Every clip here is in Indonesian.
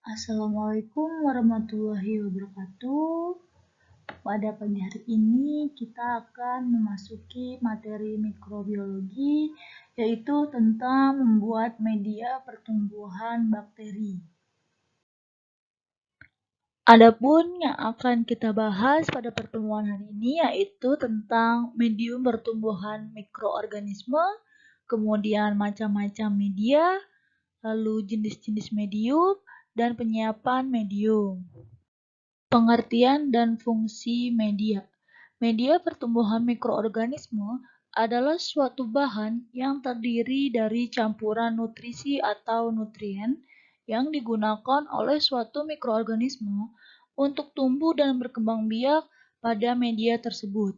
Assalamualaikum warahmatullahi wabarakatuh. Pada pagi hari ini kita akan memasuki materi mikrobiologi, yaitu tentang membuat media pertumbuhan bakteri. Adapun yang akan kita bahas pada pertemuan hari ini yaitu tentang medium pertumbuhan mikroorganisme, kemudian macam-macam media, lalu jenis-jenis medium, dan penyiapan medium. Pengertian dan fungsi media. Media pertumbuhan mikroorganisme adalah suatu bahan yang terdiri dari campuran nutrisi atau nutrien yang digunakan oleh suatu mikroorganisme untuk tumbuh dan berkembang biak pada media tersebut.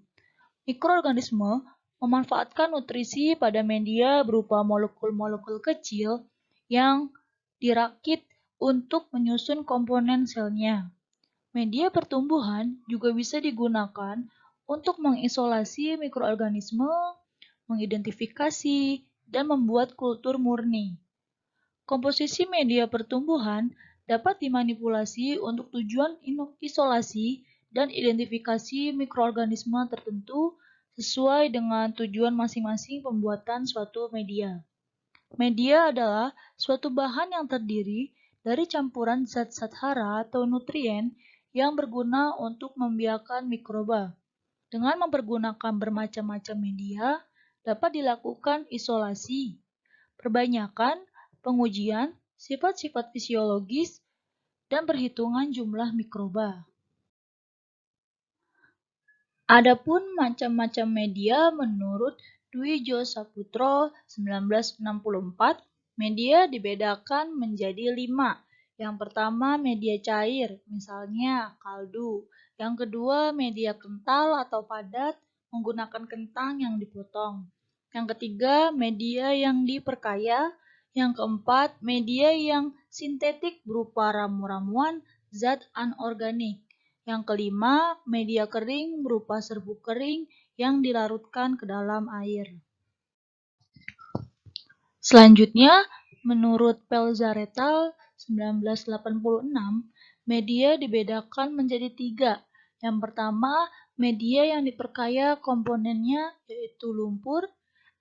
Mikroorganisme memanfaatkan nutrisi pada media berupa molekul-molekul kecil yang dirakit untuk menyusun komponen selnya. Media pertumbuhan juga bisa digunakan untuk mengisolasi mikroorganisme, mengidentifikasi, dan membuat kultur murni. Komposisi media pertumbuhan dapat dimanipulasi untuk tujuan isolasi dan identifikasi mikroorganisme tertentu sesuai dengan tujuan masing-masing pembuatan suatu media. Media adalah suatu bahan yang terdiri dari campuran zat-zat hara atau nutrien yang berguna untuk membiakkan mikroba. Dengan mempergunakan bermacam-macam media, dapat dilakukan isolasi, perbanyakan, pengujian, sifat-sifat fisiologis, dan perhitungan jumlah mikroba. Adapun macam-macam media menurut Dwi Jo Saputro 1964, media dibedakan menjadi 5. Yang pertama media cair, misalnya kaldu. Yang kedua media kental atau padat, menggunakan kentang yang dipotong. Yang ketiga media yang diperkaya. Yang keempat media yang sintetik berupa ramu-ramuan zat anorganik. Yang kelima, media kering berupa serbuk kering yang dilarutkan ke dalam air. Selanjutnya, menurut Pelzar-et-al. 1986, media dibedakan menjadi 3. Yang pertama, media yang diperkaya komponennya yaitu lumpur,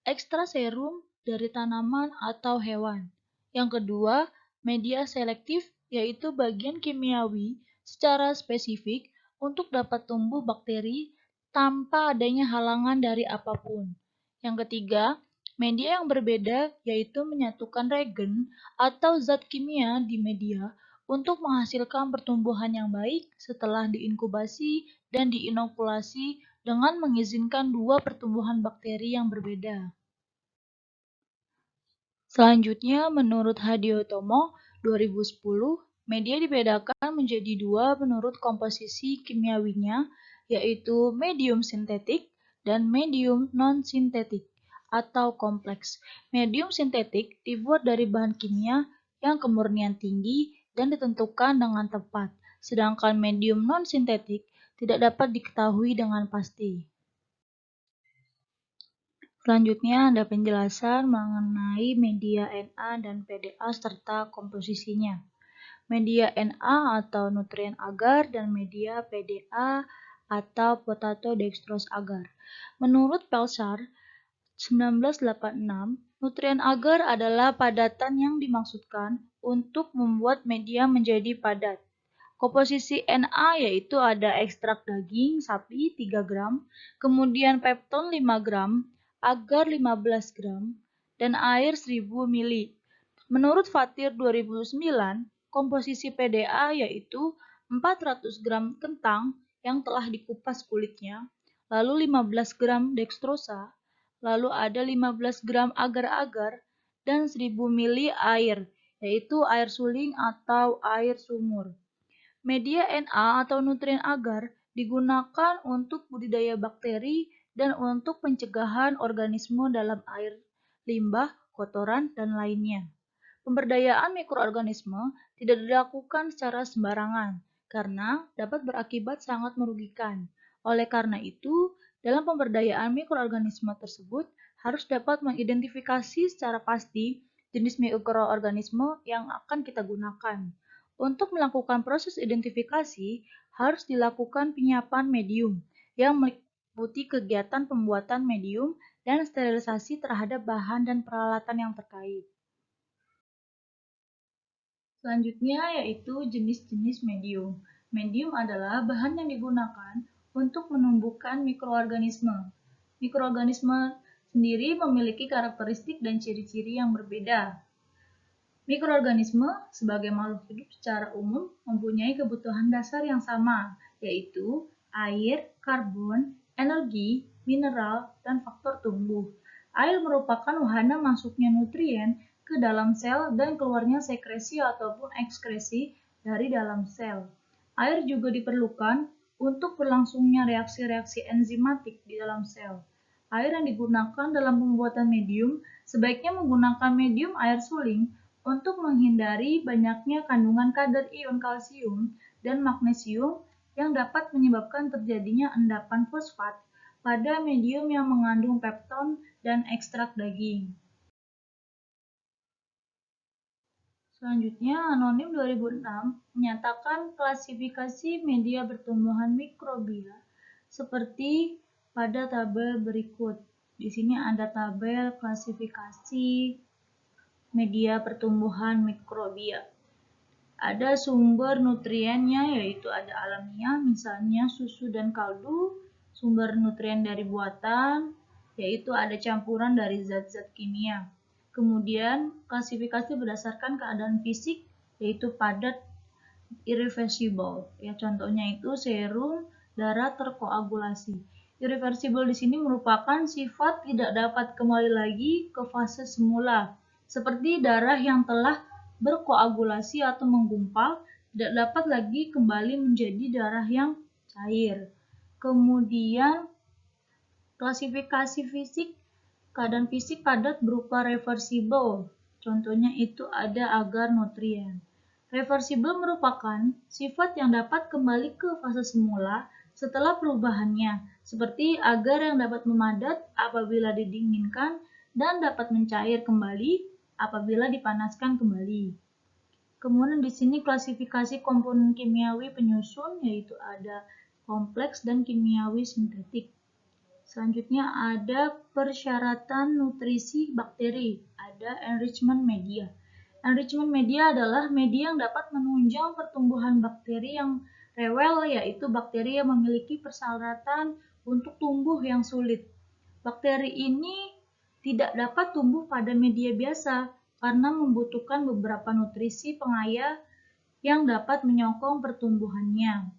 ekstraserum dari tanaman atau hewan. Yang kedua, media selektif yaitu bagian kimiawi secara spesifik untuk dapat tumbuh bakteri tanpa adanya halangan dari apapun. Yang ketiga, media yang berbeda yaitu menyatukan regen atau zat kimia di media untuk menghasilkan pertumbuhan yang baik setelah diinkubasi dan diinokulasi dengan mengizinkan 2 pertumbuhan bakteri yang berbeda. Selanjutnya, menurut Hadiotomo 2010, media dibedakan menjadi 2 menurut komposisi kimiawinya, yaitu medium sintetik dan medium non-sintetik atau kompleks. Medium sintetik dibuat dari bahan kimia yang kemurnian tinggi dan ditentukan dengan tepat, sedangkan medium non-sintetik tidak dapat diketahui dengan pasti. Selanjutnya ada penjelasan mengenai media Na dan PDA serta komposisinya. Media Na atau nutrien agar dan media PDA atau potato dextrose agar. Menurut Pelzar 1986, nutrien agar adalah padatan yang dimaksudkan untuk membuat media menjadi padat. Komposisi Na yaitu ada ekstrak daging sapi 3 gram, kemudian pepton 5 gram, agar 15 gram, dan air 1000 ml. Menurut Fatir 2009, komposisi PDA yaitu 400 gram kentang yang telah dikupas kulitnya, lalu 15 gram dextrosa, lalu ada 15 gram agar-agar, dan 1000 ml air, yaitu air suling atau air sumur. Media Na atau nutrien agar digunakan untuk budidaya bakteri dan untuk pencegahan organisme dalam air, limbah, kotoran, dan lainnya. Pemberdayaan mikroorganisme tidak dilakukan secara sembarangan karena dapat berakibat sangat merugikan. Oleh karena itu, dalam pemberdayaan mikroorganisme tersebut harus dapat mengidentifikasi secara pasti jenis mikroorganisme yang akan kita gunakan. Untuk melakukan proses identifikasi, harus dilakukan penyiapan medium yang meliputi kegiatan pembuatan medium dan sterilisasi terhadap bahan dan peralatan yang terkait. Selanjutnya yaitu jenis-jenis medium. Medium adalah bahan yang digunakan untuk menumbuhkan mikroorganisme. Mikroorganisme sendiri memiliki karakteristik dan ciri-ciri yang berbeda. Mikroorganisme sebagai makhluk hidup secara umum mempunyai kebutuhan dasar yang sama, yaitu air, karbon, energi, mineral, dan faktor tumbuh. Air merupakan wahana masuknya nutrien ke dalam sel dan keluarnya sekresi ataupun ekskresi dari dalam sel. Air juga diperlukan untuk berlangsungnya reaksi-reaksi enzimatik di dalam sel. Air yang digunakan dalam pembuatan medium sebaiknya menggunakan medium air suling untuk menghindari banyaknya kandungan kadar ion kalsium dan magnesium yang dapat menyebabkan terjadinya endapan fosfat pada medium yang mengandung pepton dan ekstrak daging. Selanjutnya, Anonim 2006 menyatakan klasifikasi media pertumbuhan mikrobia seperti pada tabel berikut. Di sini ada tabel klasifikasi media pertumbuhan mikrobia. Ada sumber nutriennya, yaitu ada alamiah, misalnya susu dan kaldu. Sumber nutrien dari buatan, yaitu ada campuran dari zat-zat kimia. Kemudian klasifikasi berdasarkan keadaan fisik, yaitu padat, irreversible. Ya, contohnya itu serum, darah terkoagulasi. Irreversible di sini merupakan sifat tidak dapat kembali lagi ke fase semula, seperti darah yang telah berkoagulasi atau menggumpal tidak dapat lagi kembali menjadi darah yang cair. Kemudian klasifikasi fisik, keadaan fisik padat berupa reversible. Contohnya itu ada agar nutrien. Reversible merupakan sifat yang dapat kembali ke fase semula setelah perubahannya, seperti agar yang dapat memadat apabila didinginkan dan dapat mencair kembali apabila dipanaskan kembali. Kemudian di sini klasifikasi komponen kimiawi penyusun, yaitu ada kompleks dan kimiawi sintetik. Selanjutnya ada persyaratan nutrisi bakteri, ada enrichment media. Enrichment media adalah media yang dapat menunjang pertumbuhan bakteri yang rewel, yaitu bakteri yang memiliki persyaratan untuk tumbuh yang sulit. Bakteri ini tidak dapat tumbuh pada media biasa karena membutuhkan beberapa nutrisi pengaya yang dapat menyokong pertumbuhannya.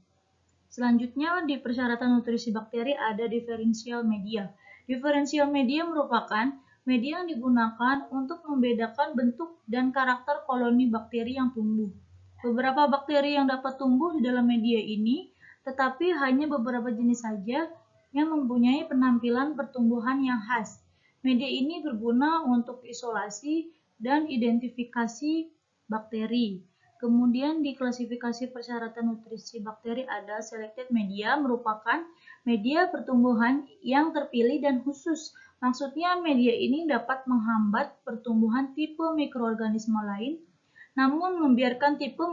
Selanjutnya di persyaratan nutrisi bakteri ada diferensial media. Diferensial media merupakan media yang digunakan untuk membedakan bentuk dan karakter koloni bakteri yang tumbuh. Beberapa bakteri yang dapat tumbuh di dalam media ini, tetapi hanya beberapa jenis saja yang mempunyai penampilan pertumbuhan yang khas. Media ini berguna untuk isolasi dan identifikasi bakteri. Kemudian di klasifikasi persyaratan nutrisi bakteri ada selected media, merupakan media pertumbuhan yang terpilih dan khusus. Maksudnya media ini dapat menghambat pertumbuhan tipe mikroorganisme lain, namun membiarkan tipe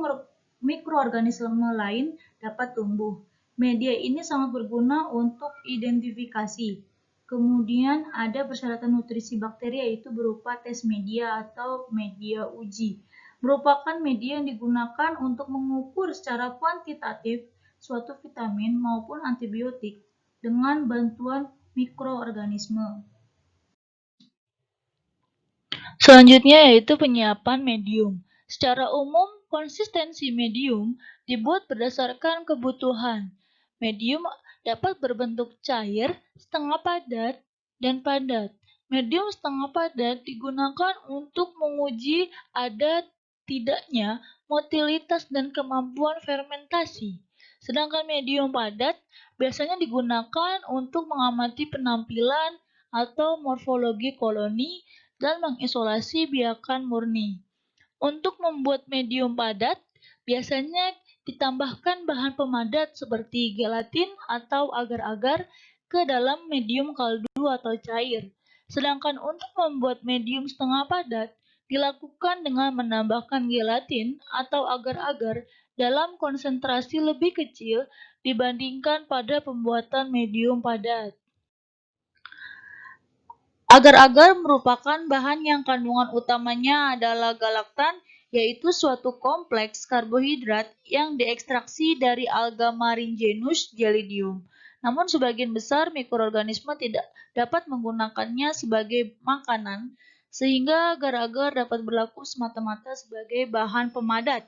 mikroorganisme lain dapat tumbuh. Media ini sangat berguna untuk identifikasi. Kemudian ada persyaratan nutrisi bakteri, yaitu berupa tes media atau media uji. Merupakan media yang digunakan untuk mengukur secara kuantitatif suatu vitamin maupun antibiotik dengan bantuan mikroorganisme. Selanjutnya yaitu penyiapan medium. Secara umum, konsistensi medium dibuat berdasarkan kebutuhan. Medium dapat berbentuk cair, setengah padat, dan padat. Medium setengah padat digunakan untuk menguji ada tidaknya motilitas dan kemampuan fermentasi. Sedangkan medium padat biasanya digunakan untuk mengamati penampilan atau morfologi koloni dan mengisolasi biakan murni. Untuk membuat medium padat, biasanya ditambahkan bahan pemadat seperti gelatin atau agar-agar ke dalam medium kaldu atau cair. Sedangkan untuk membuat medium setengah padat, dilakukan dengan menambahkan gelatin atau agar-agar dalam konsentrasi lebih kecil dibandingkan pada pembuatan medium padat. Agar-agar merupakan bahan yang kandungan utamanya adalah galaktan, yaitu suatu kompleks karbohidrat yang diekstraksi dari alga marin genus Gelidium. Namun sebagian besar mikroorganisme tidak dapat menggunakannya sebagai makanan, sehingga agar-agar dapat berlaku semata-mata sebagai bahan pemadat.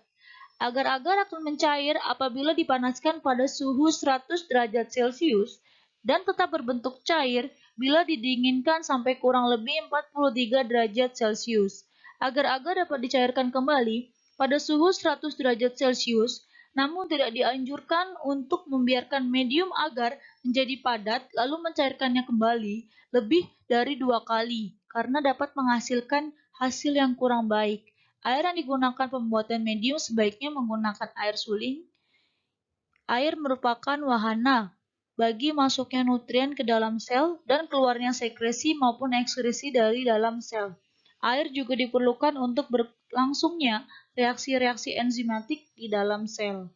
Agar-agar akan mencair apabila dipanaskan pada suhu 100 derajat Celcius dan tetap berbentuk cair bila didinginkan sampai kurang lebih 43 derajat Celcius. Agar-agar dapat dicairkan kembali pada suhu 100 derajat Celcius, namun tidak dianjurkan untuk membiarkan medium agar menjadi padat lalu mencairkannya kembali lebih dari 2 kali karena dapat menghasilkan hasil yang kurang baik. Air yang digunakan pembuatan medium sebaiknya menggunakan air suling. Air merupakan wahana bagi masuknya nutrien ke dalam sel dan keluarnya sekresi maupun ekskresi dari dalam sel. Air juga diperlukan untuk berlangsungnya reaksi-reaksi enzimatik di dalam sel.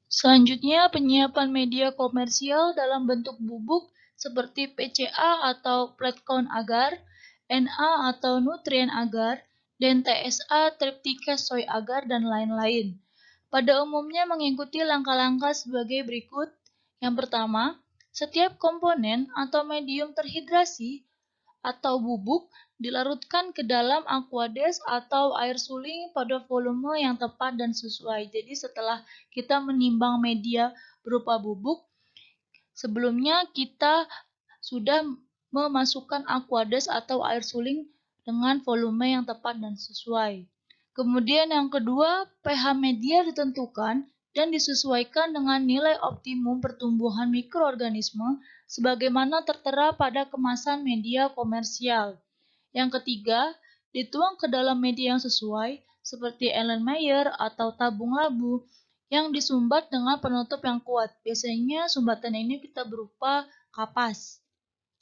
Selanjutnya, penyiapan media komersial dalam bentuk bubuk seperti PCA atau plat count agar, NA atau nutrien agar, dan TSA tripticase soy agar, dan lain-lain. Pada umumnya mengikuti langkah-langkah sebagai berikut. Yang pertama, setiap komponen atau medium terhidrasi atau bubuk dilarutkan ke dalam aqueous atau air suling pada volume yang tepat dan sesuai. Jadi setelah kita menimbang media berupa bubuk, sebelumnya kita sudah memasukkan aqueous atau air suling dengan volume yang tepat dan sesuai. Kemudian yang kedua, pH media ditentukan dan disesuaikan dengan nilai optimum pertumbuhan mikroorganisme sebagaimana tertera pada kemasan media komersial. Yang ketiga, dituang ke dalam media yang sesuai seperti Erlenmeyer atau tabung labu yang disumbat dengan penutup yang kuat. Biasanya sumbatan ini kita berupa kapas.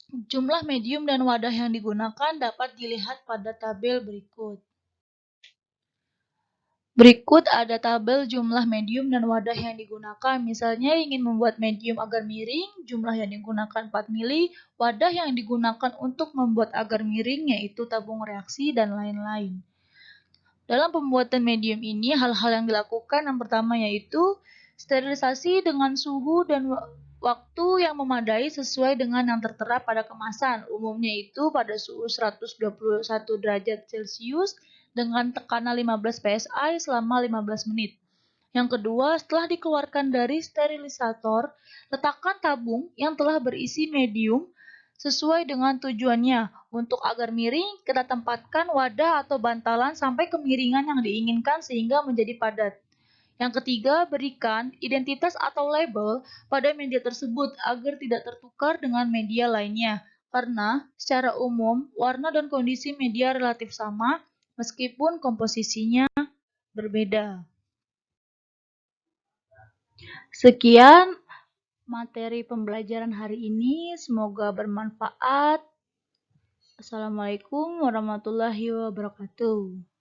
Jumlah medium dan wadah yang digunakan dapat dilihat pada tabel berikut. Berikut ada tabel jumlah medium dan wadah yang digunakan. Misalnya ingin membuat medium agar miring, jumlah yang digunakan 4 mili, wadah yang digunakan untuk membuat agar miring yaitu tabung reaksi dan lain-lain. Dalam pembuatan medium ini, hal-hal yang dilakukan yang pertama yaitu sterilisasi dengan suhu dan waktu yang memadai sesuai dengan yang tertera pada kemasan. Umumnya itu pada suhu 121 derajat Celcius dengan tekanan 15 psi selama 15 menit. Yang kedua, setelah dikeluarkan dari sterilisator, letakkan tabung yang telah berisi medium sesuai dengan tujuannya. Untuk agar miring, kita tempatkan wadah atau bantalan sampai kemiringan yang diinginkan sehingga menjadi padat. Yang ketiga, berikan identitas atau label pada media tersebut agar tidak tertukar dengan media lainnya. Karena secara umum, warna dan kondisi media relatif sama meskipun komposisinya berbeda. Sekian materi pembelajaran hari ini, semoga bermanfaat. Assalamualaikum warahmatullahi wabarakatuh.